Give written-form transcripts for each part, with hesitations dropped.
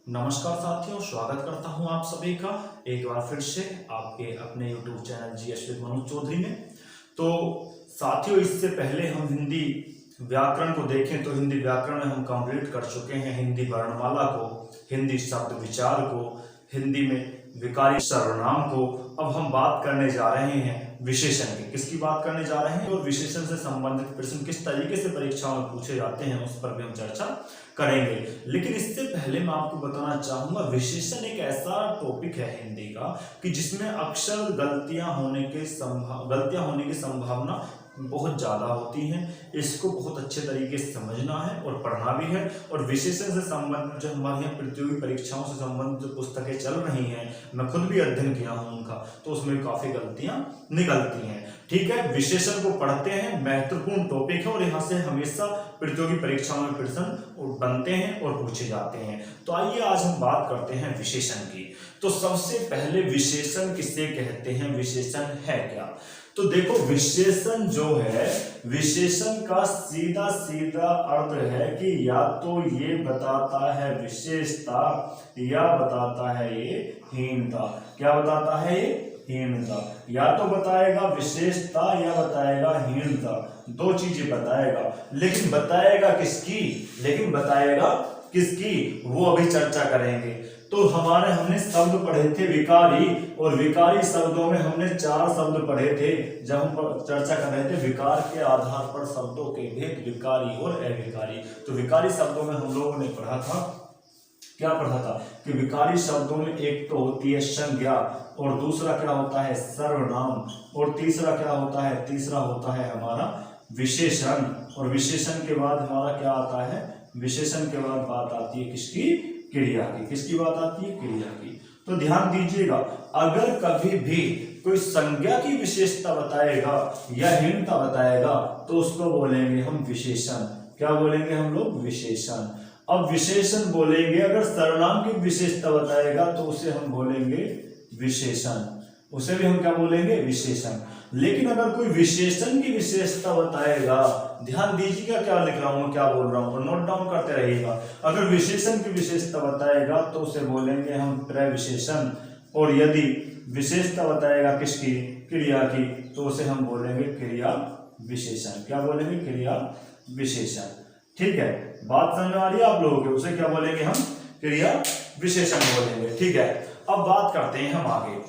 नमस्कार साथियों, स्वागत करता हूं आप सभी का एक बार फिर से आपके अपने YouTube channel GS with Manoj Chaudhary में। तो साथियों, इससे पहले हम हिंदी व्याकरण को देखें तो हिंदी व्याकरण में हम कंप्लीट कर चुके हैं हिंदी वर्णमाला को, हिंदी शब्द विचार को, हिंदी में विकारी सर्वनाम को। अब हम बात करने जा रहे हैं विशेषण की। किसकी बात करने जा रहे हैं और विशेषण से संबंधित प्रश्न किस तरीके से परीक्षाओं में पूछे जाते हैं उस पर भी हम चर्चा करेंगे। लेकिन इससे पहले मैं आपको बताना चाहूंगा, विशेषण एक ऐसा टॉपिक है हिंदी का कि जिसमें अक्सर गलतियां होने की संभावना बहुत ज़्यादा होती हैं। इसको बहुत अच्छे तरीके से समझना है और पढ़ना भी है। और विशेषण से संबंधित जो हमारी यहाँ प्रतियोगी परीक्षाओं से संबंधित जो पुस्तकें चल रही हैं, मैं खुद भी अध्ययन किया हूँ उनका, तो उसमें काफ़ी गलतियाँ निकलती हैं। ठीक है, विशेषण को पढ़ते हैं, महत्वपूर्ण टॉपिक है और यहाँ से हमेशा प्रतियोगी परीक्षाओं में प्रश्न बनते हैं और पूछे जाते हैं। तो आइए आज हम बात करते हैं विशेषण की। तो सबसे पहले विशेषण किसे कहते हैं, विशेषण है क्या? तो देखो, विशेषण जो है, विशेषण का सीधा सीधा अर्थ है कि या तो ये बताता है विशेषता या बताता है ये हीनता। क्या बताता है ये? हीनता। या तो बताएगा विशेषता या बताएगा हीनता, दो चीजें बताएगा। लेकिन बताएगा किसकी? वो अभी चर्चा करेंगे। तो हमने शब्द पढ़े थे विकारी, और विकारी शब्दों में हमने 4 शब्द पढ़े थे जब हम चर्चा कर रहे थे विकार के आधार पर शब्दों के भेद, विकारी और अविकारी। तो विकारी शब्दों में हम लोगों ने पढ़ा था, क्या पढ़ा था कि विकारी शब्दों में एक तो होती है संज्ञा, और दूसरा क्या होता है सर्वनाम, और तीसरा क्या होता है? तीसरा होता है हमारा विशेषण। और विशेषण के बाद हमारा क्या आता है? विशेषण के बाद बात आती है किसकी? क्रिया की। किसकी बात आती है? क्रिया की। तो ध्यान दीजिएगा, अगर कभी भी कोई संज्ञा की विशेषता बताएगा या हीनता बताएगा तो उसको बोलेंगे हम विशेषण। क्या बोलेंगे हम लोग? विशेषण। अब विशेषण बोलेंगे, अगर सर्वनाम की विशेषता बताएगा तो उसे हम बोलेंगे विशेषण, उसे भी हम क्या बोलेंगे? विशेषण। लेकिन अगर कोई विशेषण की विशेषता बताएगा, ध्यान दीजिएगा क्या लिख रहा हूं, क्या बोल रहा हूं, और नोट डाउन करते रहिएगा। अगर विशेषण की विशेषता बताएगा तो उसे बोलेंगे हम प्रविशेषण, और यदि विशेषता बताएगा किसकी? क्रिया की, तो उसे हम बोलेंगे क्रिया विशेषण। क्या बोलेंगे? क्रिया विशेषण। ठीक है, बात समझ में आ रही है आप लोगों के? उसे क्या बोलेंगे हम? क्रिया विशेषण बोलेंगे। ठीक है, अब बात करते हैं हम आगे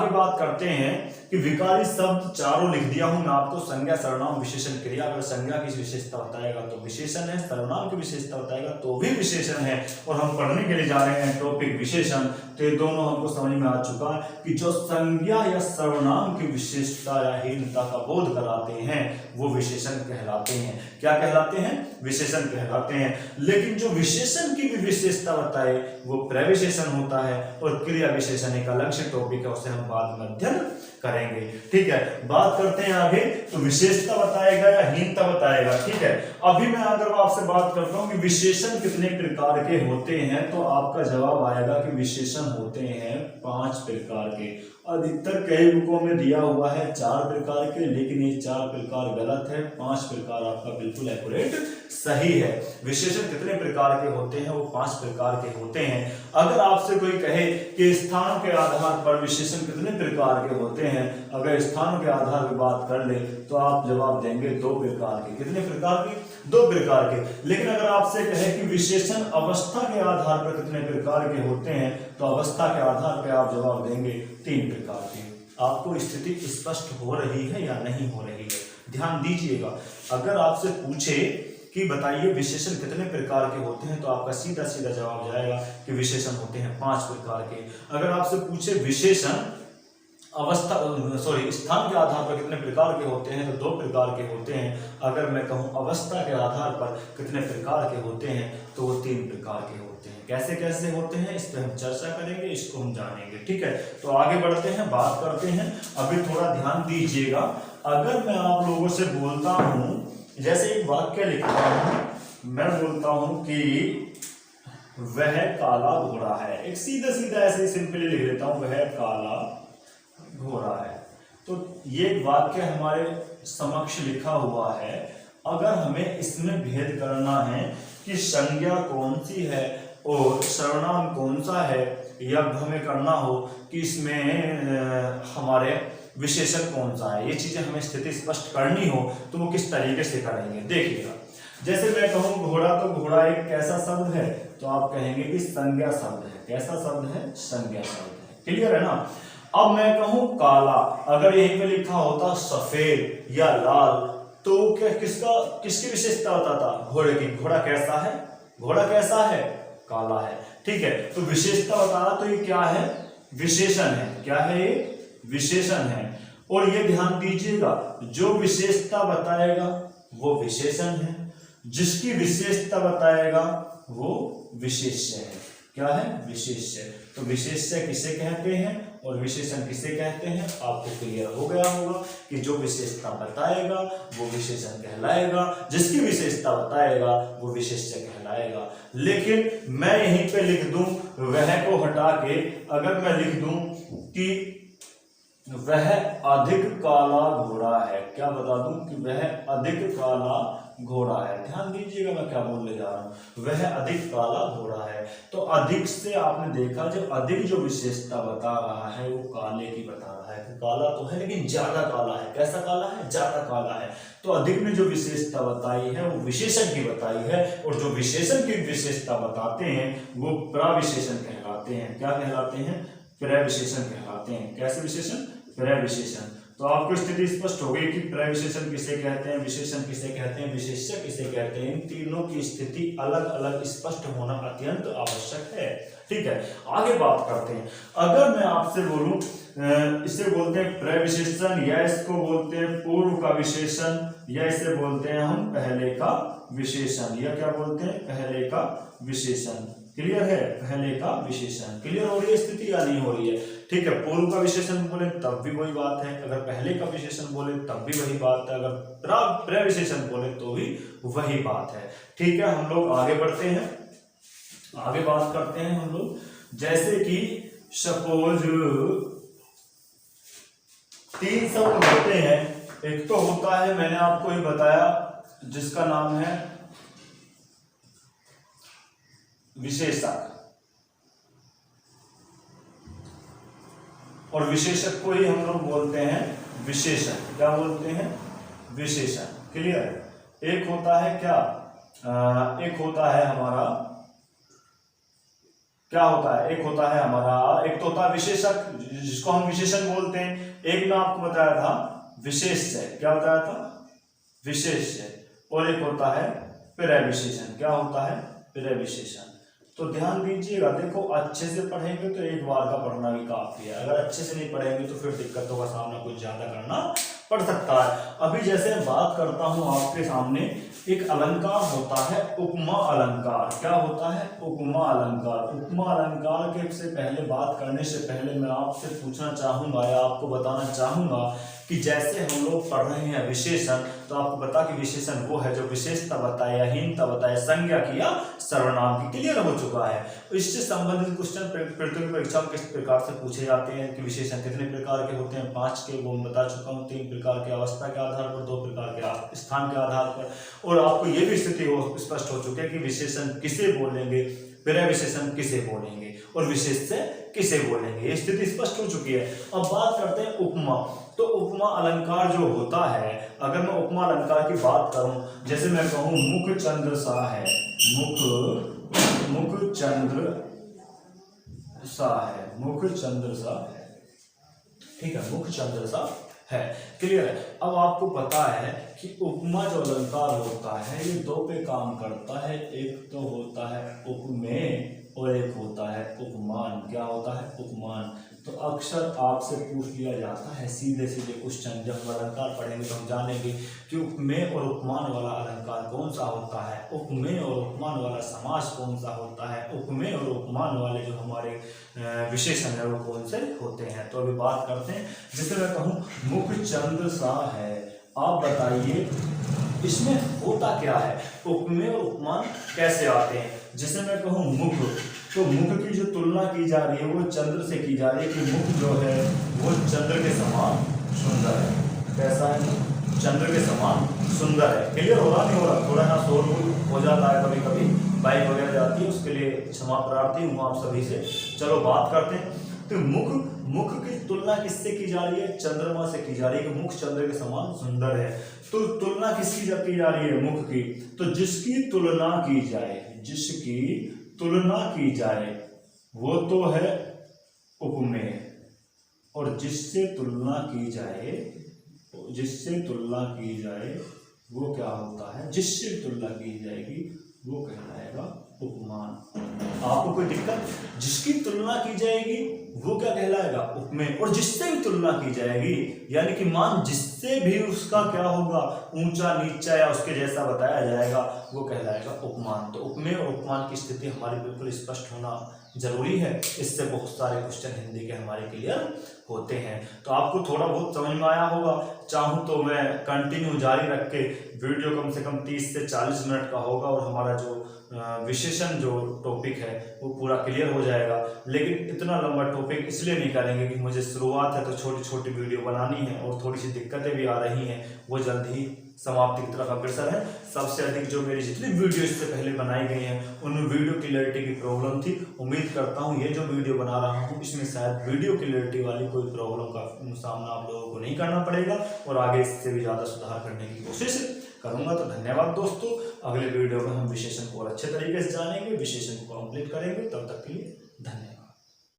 बात करते हैं कि विकारी शब्द चारों लिख दिया हूं मैं आपको, संज्ञा, सर्वनाम, विशेषण, क्रिया। अगर संज्ञा की विशेषता बताएगा तो विशेषण है, सर्वनाम की विशेषता बताएगा तो भी विशेषण है। और हम पढ़ने के लिए जा रहे हैं टॉपिक विशेषण। तो ये दोनों हमको समझ में आ चुका है कि जो संज्ञा या सर्वनाम की विशेषता या हीनता का बोध कराते हैं वो विशेषण कहलाते हैं। क्या कहलाते हैं? विशेषण कहलाते हैं। लेकिन जो विशेषण की भी विशेषता बताए वो प्रविशेषण होता है, और क्रिया विशेषण एक अलग से टॉपिक है, उसे हम बाद में अध्ययन करेंगे। ठीक है, बात करते हैं आगे। तो विशेषता बताएगा या हीनता बताएगा। ठीक है, अभी मैं अगर आपसे बात करता हूं कि विशेषण कितने प्रकार के होते हैं, तो आपका जवाब आएगा कि विशेषण होते हैं 5 प्रकार के। अधिकतर कई बुकों में दिया हुआ है 4 प्रकार के, लेकिन ये 4 प्रकार गलत है, 5 प्रकार आपका बिल्कुल एक्यूरेट सही है। विशेषण कितने प्रकार के होते हैं? वो 5 प्रकार के होते हैं। अगर आपसे कोई कहे कि स्थान के आधार पर विशेषण कितने प्रकार के होते हैं, अगर स्थान के आधार पर बात कर ले तो आप जवाब देंगे 2 प्रकार के। कितने प्रकार के? 2 प्रकार के। लेकिन अगर आपसे कहे कि विशेषण अवस्था के आधार पर कितने प्रकार के होते हैं, तो अवस्था के आधार पर आप जवाब देंगे 3 प्रकार के। आपको स्थिति स्पष्ट हो रही है या नहीं हो रही है? ध्यान दीजिएगा, अगर आपसे पूछे कि बताइए विशेषण कितने प्रकार के होते हैं, तो आपका सीधा सीधा जवाब जाएगा कि विशेषण होते हैं 5 प्रकार के। अगर आपसे पूछे विशेषण स्थान के आधार पर कितने प्रकार के होते हैं, तो 2 प्रकार के होते हैं। अगर मैं कहूं अवस्था के आधार पर कितने प्रकार के होते हैं, तो वो 3 प्रकार के होते हैं। कैसे कैसे होते हैं इस पर हम चर्चा करेंगे, इसको हम जानेंगे। ठीक है, तो आगे बढ़ते हैं, बात करते हैं। अभी थोड़ा ध्यान दीजिएगा, अगर मैं आप लोगों से बोलता हूं, जैसे एक वाक्य लिखता हूं, मैं बोलता हूं कि वह काला घोड़ा है, एक सीधा सीधा ऐसे सिंपली लिख लेता हूं, वह काला घोड़ा है। तो ये वाक्य हमारे समक्ष लिखा हुआ है। अगर हमें इसमें भेद करना है कि संज्ञा कौन सी है और सर्वनाम कौन सा है, या हमें करना हो कि इसमें हमारे विशेषण कौन सा है, ये चीजें हमें स्थिति स्पष्ट करनी हो तो वो किस तरीके से करेंगे। देखिएगा, जैसे मैं कहूँ घोड़ा, तो घोड़ा एक कैसा शब्द है, तो आप कहेंगे कि संज्ञा शब्द है। कैसा शब्द है, संज्ञा शब्द है। क्लियर है ना। अब मैं कहूँ काला, अगर यहीं पे लिखा होता सफेद या लाल, तो क्या किसकी विशेषता बताता, घोड़े की। घोड़ा कैसा है, घोड़ा कैसा है, काला है। ठीक है, तो विशेषता बताना, तो ये क्या है, विशेषण है। क्या है ये, विशेषण है। और ये ध्यान दीजिएगा, जो विशेषता बताएगा वो विशेषण है, जिसकी विशेषता बताएगा वो विशेष्य है। क्या है, विशेष्य। तो विशेष्य किसे कहते हैं और विशेषण किसे कहते हैं, आपको क्लियर हो गया होगा कि जो विशेषता बताएगा वो विशेषण कहलाएगा, जिसकी विशेषता बताएगा वो विशेष्य कहलाएगा। लेकिन मैं यहीं पे लिख दूं वह को हटा के, अगर मैं लिख दूं कि वह अधिक काला घोड़ा है, क्या बता दूं कि वह अधिक काला घोड़ा है। ध्यान दीजिएगा मैं क्या बोलने जा रहा हूं, वह अधिक काला घोड़ा है। तो अधिक से आपने देखा, जब अधिक जो विशेषता बता रहा है वो काले की बता रहा है, कि काला तो है लेकिन ज्यादा काला है। कैसा काला है, ज्यादा काला है। तो अधिक में जो विशेषता बताई है वो विशेषण की बताई है, और जो विशेषण की विशेषता बताते हैं वो प्रविशेषण कहलाते हैं। क्या कहलाते हैं, प्रविशेषण कहलाते हैं। कैसे विशेषण, प्रविशेषण। तो आपको स्थिति स्पष्ट हो गई कि प्रविशेषण किसे कहते हैं, विशेषण किसे कहते हैं, विशेष्य किसे कहते हैं। इन तीनों की स्थिति अलग अलग स्पष्ट होना अत्यंत आवश्यक है। ठीक है, आगे बात करते हैं। अगर मैं आपसे बोलूं, इसे बोलते हैं प्रविशेषण, या इसको बोलते हैं पूर्व का विशेषण, या इसे बोलते हैं हम पहले का विशेषण, या क्या बोलते हैं, पहले का विशेषण। क्लियर है, पहले का विशेषण। क्लियर हो रही है स्थिति या नहीं हो रही है। ठीक है, पूर्व का विशेषण बोले तब भी वही बात है, अगर पहले का विशेषण बोले तब भी वही बात है, अगर प्रविशेषण बोले तो भी वही बात है। ठीक है, हम लोग आगे बढ़ते हैं, आगे बात करते हैं हम लोग। जैसे कि सपोज 3 शब्द होते हैं। एक तो होता है, मैंने आपको ही बताया, जिसका नाम है विशेषक, और विशेषक को ही हम लोग बोलते हैं विशेषण। क्या बोलते हैं, विशेषण। क्लियर। एक होता है क्या, एक होता है हमारा, क्या होता है, एक होता है हमारा, एक तो होता है विशेषक जिसको हम विशेषण बोलते हैं। एक मैं आपको बताया था विशेष्य। क्या बताया था, विशेष्य। और एक होता है प्रविशेषण। क्या होता है, प्रविशेषण। तो ध्यान दीजिएगा, देखो अच्छे से पढ़ेंगे तो एक बार का पढ़ना भी काफी है, अगर अच्छे से नहीं पढ़ेंगे तो फिर दिक्कतों का सामना कुछ ज्यादा करना पढ़ सकता है। अभी जैसे बात करता हूं आपके सामने, एक अलंकार होता है उपमा अलंकार। क्या होता है, उपमा अलंकार। उपमा अलंकार के से पहले, बात करने से पहले मैं आपसे पूछना चाहूंगा या आपको बताना चाहूंगा कि जैसे हम लोग पढ़ रहे हैं विशेषण, तो आपको पता कि विशेषण वो है जो विशेषता बताए या हीनता बताए, संज्ञा की या सर्वनाम की। क्लियर हो चुका है। इससे संबंधित क्वेश्चन प्रतियोगी परीक्षा में किस प्रकार से पूछे जाते हैं कि विशेषण कितने प्रकार के होते हैं, 5 के, वो मैं बता चुका हूँ। 3 प्रकार के अवस्था के आधार पर, 2 प्रकार के स्थान के आधार पर, और आपको ये भी स्थिति स्पष्ट हो चुकी है कि विशेषण किसे बोलेंगे, प्रविशेषण किसे बोलेंगे, और विशेष्य किसे बोलेंगे। ये स्थिति स्पष्ट हो चुकी है। अब बात करते हैं उपमा। तो उपमा अलंकार जो होता है, अगर मैं उपमा अलंकार की बात करूं, जैसे मैं कहूं मुख चंद्र सा है, मुख चंद्र सा है, मुख चंद्र सा है। ठीक है, मुख चंद्र सा है। क्लियर है। अब आपको पता है कि उपमा जो अलंकार होता है ये 2 पे काम करता है। एक तो होता है उपमेय और एक होता है उपमान। क्या होता है, उपमान। तो अक्सर आपसे पूछ लिया जाता है सीधे सीधे क्वेश्चन, जब अलंकार पढ़ेंगे तो हम जानेंगे कि उपमेय और उपमान वाला अलंकार कौन सा होता है, उपमेय और उपमान वाला समास कौन सा होता है, उपमेय और उपमान वाले जो हमारे विशेषण है वो कौन से होते हैं। तो अभी बात करते हैं। जैसे मैं कहूँ मुख चंद्र सा है, आप बताइए इसमें होता क्या है, उपमेय और उपमान कैसे आते हैं। जैसे मैं कहूँ मुख, तो मुख की जो तुलना की जा रही है वो चंद्र से की जा रही है कि मुख जो है वो चंद्र के समान सुंदर है। कैसा है, चंद्र के समान सुंदर है। क्लियर हो रहा नहीं हो रहा, थोड़ा ना शोर हो जाता है कभी कभी, बाइक वगैरह जाती है उसके लिए क्षमा प्रार्थी हूँ आप सभी से। चलो बात करते हैं। तो मुख की तुलना किससे की जा रही है? चंद्रमा से की जा रही है कि मुख चंद्र के समान सुंदर है। तो तुलना किसकी की जा रही है? मुख की। तो जिसकी तुलना की जाए वो तो है उपमेय, और जिससे तुलना की जाए वो क्या होता है? जिससे तुलना की जाएगी वो कहलाएगा उपमान। आपको कोई दिक्कत? जिसकी तुलना की जाएगी वो क्या कहलाएगा? उपमेय। और जिससे भी तुलना की जाएगी यानी कि मान जिससे भी उसका क्या होगा? ऊंचा नीचा या उसके जैसा बताया जाएगा वो कहलाएगा उपमान। तो उपमेय और उपमान की स्थिति हमारी बिल्कुल स्पष्ट होना जरूरी है। इससे बहुत सारे क्वेश्चन हिंदी के हमारे क्लियर होते हैं। तो आपको थोड़ा बहुत समझ में आया होगा। चाहूँ तो मैं कंटिन्यू जारी रख के वीडियो कम से कम 30 से 40 मिनट का होगा और हमारा जो विशेषण जो टॉपिक है वो पूरा क्लियर हो जाएगा। लेकिन इतना लंबा टॉपिक इसलिए नहीं करेंगे कि मुझे शुरुआत है तो छोटी छोटी वीडियो बनानी है और थोड़ी सी दिक्कतें भी आ रही हैं, वो जल्द ही समाप्ति की तरफ अग्रसर है। सबसे अधिक जो मेरी जितनी वीडियो इससे पहले बनाई गई हैं उनमें वीडियो क्लियरिटी की प्रॉब्लम थी। उम्मीद करता हूँ ये जो वीडियो बना रहा हूँ इसमें शायद वीडियो क्लियरिटी वाली कोई प्रॉब्लम का सामना आप लोगों को नहीं करना पड़ेगा और आगे इससे भी ज़्यादा सुधार करने की कोशिश करूंगा। तो धन्यवाद दोस्तों। अगले वीडियो में हम विशेषण को और अच्छे तरीके से जानेंगे, विशेषण को कंप्लीट करेंगे। तब तक के लिए धन्यवाद।